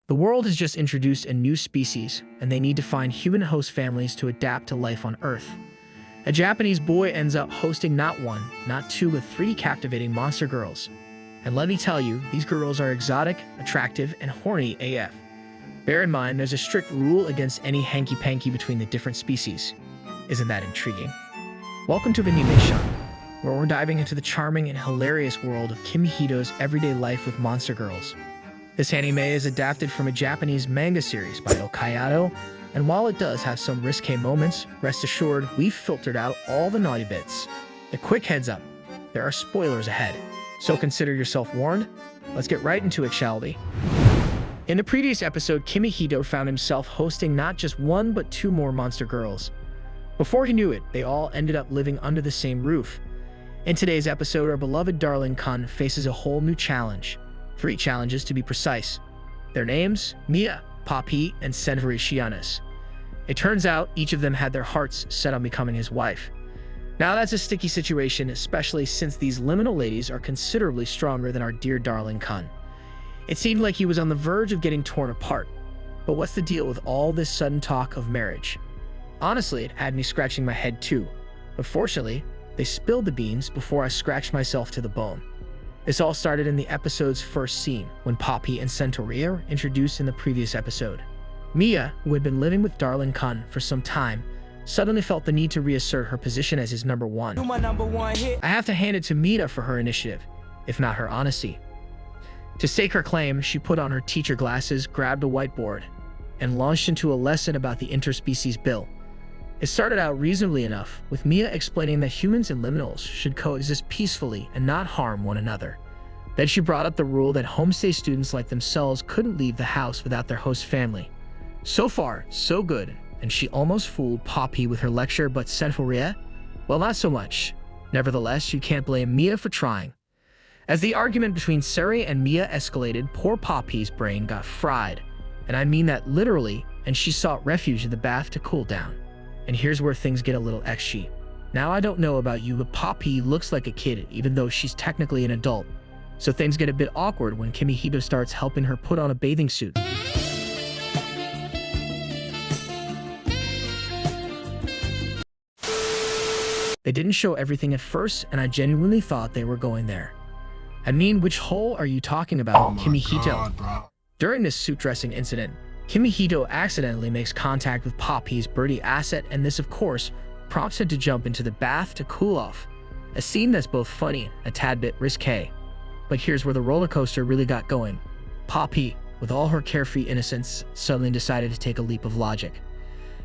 The world has just introduced a new species, and they need to find human host families to adapt to life on Earth. A Japanese boy ends up hosting not one, not two, but three captivating monster girls. And let me tell you, these girls are exotic, attractive, and horny AF. Bear in mind, there's a strict rule against any hanky-panky between the different species. Isn't that intriguing? Welcome to Demihumans, where we're diving into the charming and hilarious world of Kimihito's everyday life with monster girls. This anime is adapted from a Japanese manga series by Ecchi, and while it does have some risque moments, rest assured we've filtered out all the naughty bits. A quick heads up, there are spoilers ahead, so consider yourself warned. Let's get right into it, shall we? In the previous episode, Kimihito found himself hosting not just one but two more monster girls. Before he knew it, they all ended up living under the same roof. In today's episode, our beloved Darling-Kun faces a whole new challenge. 3 challenges to be precise. Their names, Mia, Poppy, and Senvarishianis. It turns out each of them had their hearts set on becoming his wife. Now that's a sticky situation, especially since these liminal ladies are considerably stronger than our dear Darling-Kun. It seemed like he was on the verge of getting torn apart. But what's the deal with all this sudden talk of marriage? Honestly, it had me scratching my head too. But fortunately, they spilled the beans before I scratched myself to the bone. This all started in the episode's first scene, when Poppy and Centaurea were introduced in the previous episode. Mia, who had been living with Darling-Kun for some time, suddenly felt the need to reassert her position as his number one. I have to hand it to Mia for her initiative, if not her honesty. To stake her claim, she put on her teacher glasses, grabbed a whiteboard, and launched into a lesson about the interspecies bill. It started out reasonably enough, with Mia explaining that humans and liminals should coexist peacefully and not harm one another. Then she brought up the rule that homestay students like themselves couldn't leave the house without their host family. So far, so good, and she almost fooled Poppy with her lecture, but Centaurea? Well, not so much. Nevertheless, you can't blame Mia for trying. As the argument between Seri and Mia escalated, poor Poppy's brain got fried. And I mean that literally, and she sought refuge in the bath to cool down. And here's where things get a little Ecchi. Now I don't know about you, but Poppy looks like a kid even though she's technically an adult. So things get a bit awkward when Kimihito starts helping her put on a bathing suit. They didn't show everything at first, and I genuinely thought they were going there. I mean, which hole are you talking about, Kimihito? During this suit dressing incident, Kimihito accidentally makes contact with Poppy's birdie asset, and this of course prompts him to jump into the bath to cool off. A scene that's both funny and a tad bit risque. But here's where the roller coaster really got going. Poppy, with all her carefree innocence, suddenly decided to take a leap of logic.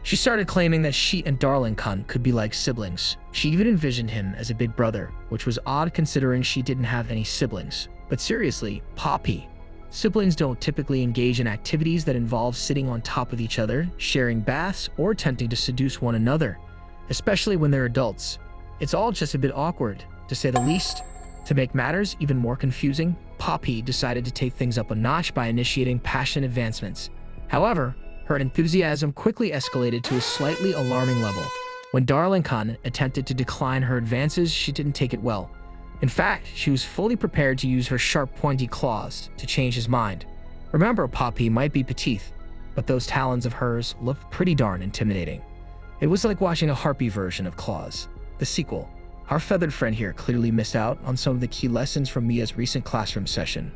She started claiming that she and Darling-Kun could be like siblings. She even envisioned him as a big brother, which was odd considering she didn't have any siblings. But seriously, Poppy. Siblings don't typically engage in activities that involve sitting on top of each other, sharing baths, or attempting to seduce one another, especially when they're adults. It's all just a bit awkward, to say the least. To make matters even more confusing, Poppy decided to take things up a notch by initiating passion advancements. However, her enthusiasm quickly escalated to a slightly alarming level. When Darling-Kun attempted to decline her advances, she didn't take it well. In fact, she was fully prepared to use her sharp, pointy claws to change his mind. Remember, Poppy might be petite, but those talons of hers looked pretty darn intimidating. It was like watching a harpy version of Claws, the sequel. Our feathered friend here clearly missed out on some of the key lessons from Mia's recent classroom session.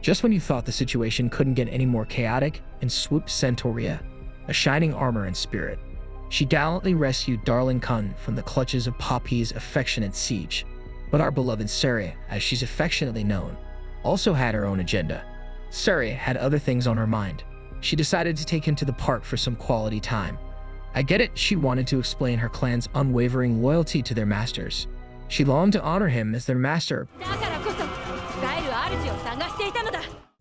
Just when you thought the situation couldn't get any more chaotic, in swooped Centaurea, a shining armor and spirit. She gallantly rescued Darling-Kun from the clutches of Poppy's affectionate siege. But our beloved Seri, as she's affectionately known, also had her own agenda. Seri had other things on her mind. She decided to take him to the park for some quality time. I get it, she wanted to explain her clan's unwavering loyalty to their masters. She longed to honor him as their master.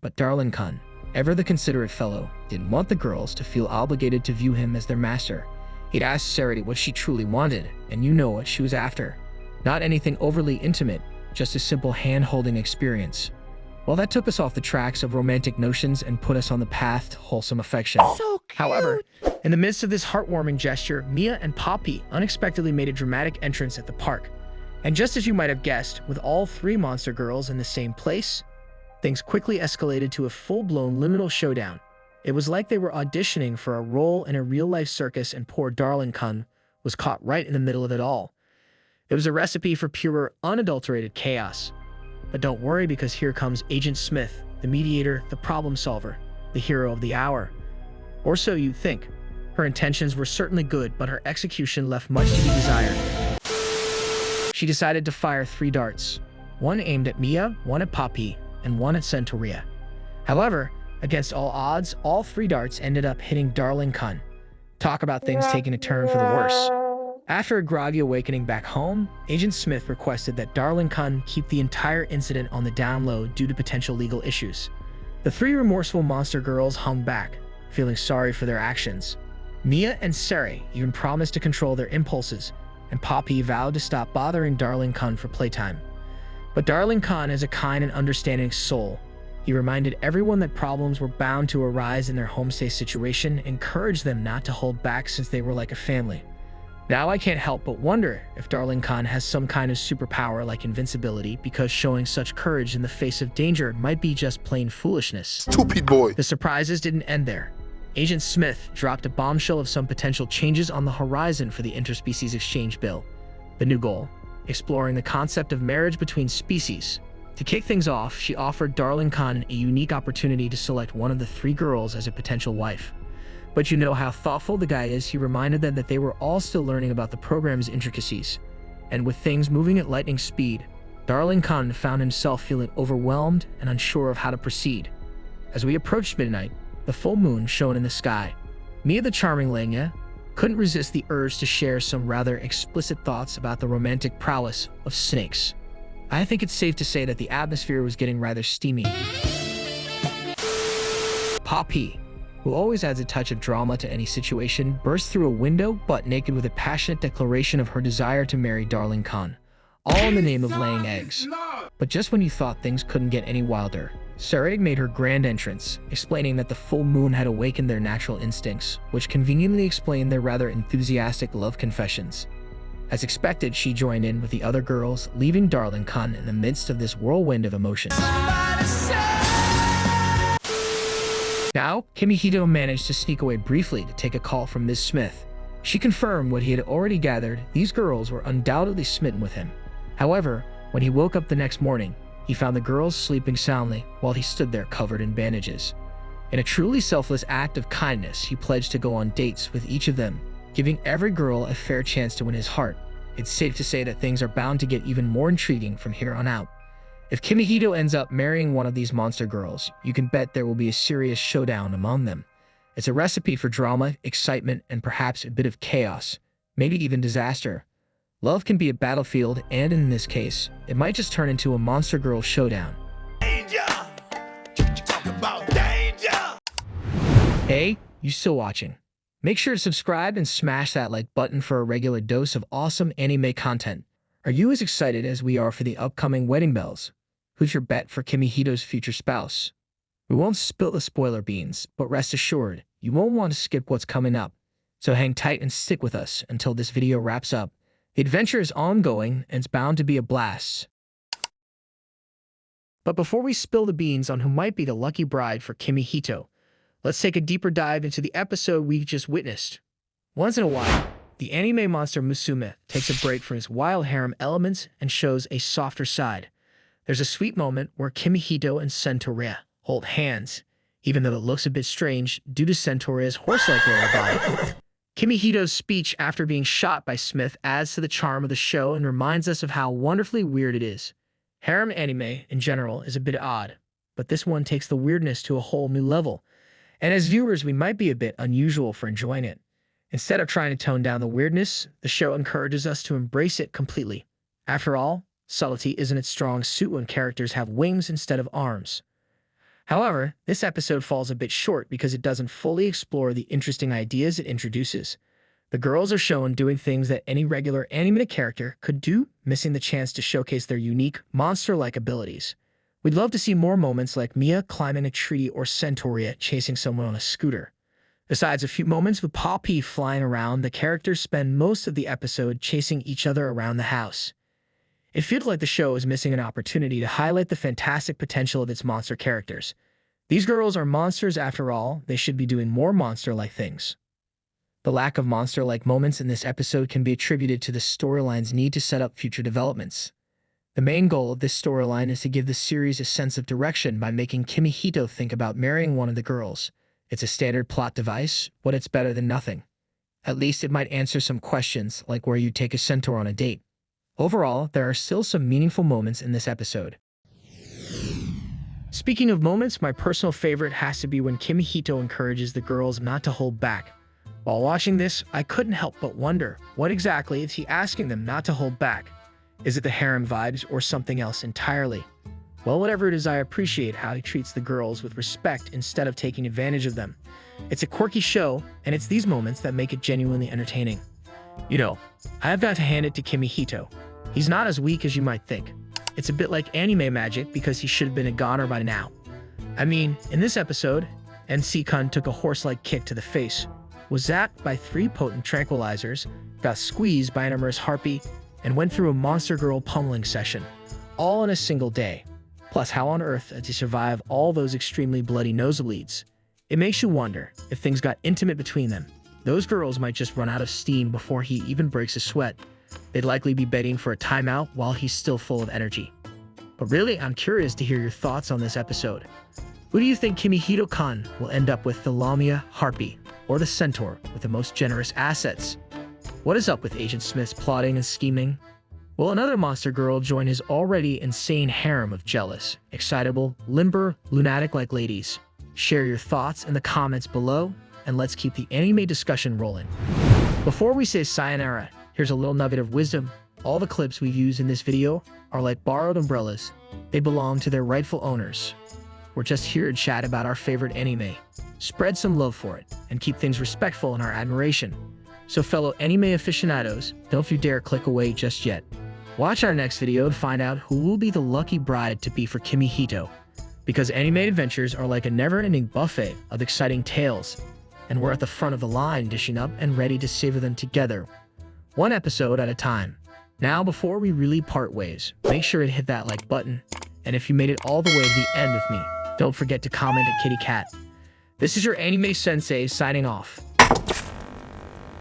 But Darling-Kun, ever the considerate fellow, didn't want the girls to feel obligated to view him as their master. He'd asked Seri what she truly wanted, and you know what she was after. Not anything overly intimate, just a simple hand-holding experience. Well, that took us off the tracks of romantic notions and put us on the path to wholesome affection. So cute. However, in the midst of this heartwarming gesture, Mia and Poppy unexpectedly made a dramatic entrance at the park. And just as you might have guessed, with all 3 monster girls in the same place, things quickly escalated to a full-blown liminal showdown. It was like they were auditioning for a role in a real-life circus, and poor Darling-Kun was caught right in the middle of it all. It was a recipe for pure, unadulterated chaos. But don't worry, because here comes Agent Smith, the mediator, the problem solver, the hero of the hour. Or so you'd think. Her intentions were certainly good, but her execution left much to be desired. She decided to fire 3 darts, one aimed at Mia, one at Poppy, and one at Centaurea. However, against all odds, all 3 darts ended up hitting Darling-Kun. Talk about things taking a turn for the worse. After a groggy awakening back home, Agent Smith requested that Darling-Kun keep the entire incident on the down low due to potential legal issues. The 3 remorseful monster girls hung back, feeling sorry for their actions. Mia and Sari even promised to control their impulses, and Poppy vowed to stop bothering Darling-Kun for playtime. But Darling-Kun is a kind and understanding soul. He reminded everyone that problems were bound to arise in their homestay situation, encouraged them not to hold back since they were like a family. Now I can't help but wonder if Darling-Kun has some kind of superpower like invincibility, because showing such courage in the face of danger might be just plain foolishness. Stupid boy. The surprises didn't end there. Agent Smith dropped a bombshell of some potential changes on the horizon for the interspecies exchange bill. The new goal, exploring the concept of marriage between species. To kick things off, she offered Darling-Kun a unique opportunity to select one of the 3 girls as a potential wife. But you know how thoughtful the guy is. He reminded them that they were all still learning about the program's intricacies. And with things moving at lightning speed, Darling-Kun found himself feeling overwhelmed and unsure of how to proceed. As we approached midnight, the full moon shone in the sky. Mia the charming Lenya couldn't resist the urge to share some rather explicit thoughts about the romantic prowess of snakes. I think it's safe to say that the atmosphere was getting rather steamy. Poppy, who always adds a touch of drama to any situation, burst through a window butt naked with a passionate declaration of her desire to marry Darling-Kun, all in the name of laying eggs. But just when you thought things couldn't get any wilder, Sari made her grand entrance, explaining that the full moon had awakened their natural instincts, which conveniently explained their rather enthusiastic love confessions. As expected, she joined in with the other girls, leaving Darling-Kun in the midst of this whirlwind of emotions. Now, Kimihito managed to sneak away briefly to take a call from Ms. Smith. She confirmed what he had already gathered: these girls were undoubtedly smitten with him. However, when he woke up the next morning, he found the girls sleeping soundly while he stood there covered in bandages. In a truly selfless act of kindness, he pledged to go on dates with each of them, giving every girl a fair chance to win his heart. It's safe to say that things are bound to get even more intriguing from here on out. If Kimihito ends up marrying one of these monster girls, you can bet there will be a serious showdown among them. It's a recipe for drama, excitement, and perhaps a bit of chaos, maybe even disaster. Love can be a battlefield, and in this case, it might just turn into a monster girl showdown. Danger! Talk about danger! Hey, you still watching? Make sure to subscribe and smash that like button for a regular dose of awesome anime content. Are you as excited as we are for the upcoming wedding bells? Who's your bet for Kimihito's future spouse? We won't spill the spoiler beans, but rest assured, you won't want to skip what's coming up. So hang tight and stick with us until this video wraps up. The adventure is ongoing, and it's bound to be a blast. But before we spill the beans on who might be the lucky bride for Kimihito, let's take a deeper dive into the episode we just witnessed. Once in a while, the anime monster Musume takes a break from his wild harem elements and shows a softer side. There's a sweet moment where Kimihito and Centaurea hold hands, even though it looks a bit strange due to Centaurea's horse-like lower body. Kimihito's speech after being shot by Smith adds to the charm of the show and reminds us of how wonderfully weird it is. Harem anime, in general, is a bit odd, but this one takes the weirdness to a whole new level. And as viewers, we might be a bit unusual for enjoying it. Instead of trying to tone down the weirdness, the show encourages us to embrace it completely. After all, subtlety isn't its strong suit when characters have wings instead of arms. However, this episode falls a bit short because it doesn't fully explore the interesting ideas it introduces. The girls are shown doing things that any regular anime character could do, missing the chance to showcase their unique, monster-like abilities. We'd love to see more moments like Mia climbing a tree or Centaurea chasing someone on a scooter. Besides a few moments with Poppy flying around, the characters spend most of the episode chasing each other around the house. It feels like the show is missing an opportunity to highlight the fantastic potential of its monster characters. These girls are monsters after all, they should be doing more monster-like things. The lack of monster-like moments in this episode can be attributed to the storyline's need to set up future developments. The main goal of this storyline is to give the series a sense of direction by making Kimihito think about marrying one of the girls. It's a standard plot device, but it's better than nothing. At least it might answer some questions, like where you take a centaur on a date. Overall, there are still some meaningful moments in this episode. Speaking of moments, my personal favorite has to be when Kimihito encourages the girls not to hold back. While watching this, I couldn't help but wonder, what exactly is he asking them not to hold back? Is it the harem vibes or something else entirely? Well, whatever it is, I appreciate how he treats the girls with respect instead of taking advantage of them. It's a quirky show, and it's these moments that make it genuinely entertaining. You know, I have got to hand it to Kimihito. He's not as weak as you might think. It's a bit like anime magic because he should have been a goner by now. I mean, in this episode, NC-kun took a horse-like kick to the face, was zapped by 3 potent tranquilizers, got squeezed by an amorous harpy, and went through a monster girl pummeling session, all in a single day. Plus, how on earth did he survive all those extremely bloody nosebleeds? It makes you wonder if things got intimate between them. Those girls might just run out of steam before he even breaks a sweat. They'd likely be begging for a timeout while he's still full of energy. But really, I'm curious to hear your thoughts on this episode. Who do you think Kimihito-kun will end up with, the Lamia Harpy or the Centaur with the most generous assets? What is up with Agent Smith's plotting and scheming? Will another monster girl join his already insane harem of jealous, excitable, limber, lunatic-like ladies? Share your thoughts in the comments below, and let's keep the anime discussion rolling. Before we say sayonara, here's a little nugget of wisdom. All the clips we've used in this video are like borrowed umbrellas. They belong to their rightful owners. We're just here to chat about our favorite anime. Spread some love for it, and keep things respectful in our admiration. So fellow anime aficionados, don't you dare click away just yet. Watch our next video to find out who will be the lucky bride to be for Kimihito. Because anime adventures are like a never-ending buffet of exciting tales, and we're at the front of the line dishing up and ready to savor them together, one episode at a time. Now, before we really part ways, make sure to hit that like button, and if you made it all the way to the end with me, don't forget to comment at Kitty Cat. This is your anime sensei signing off.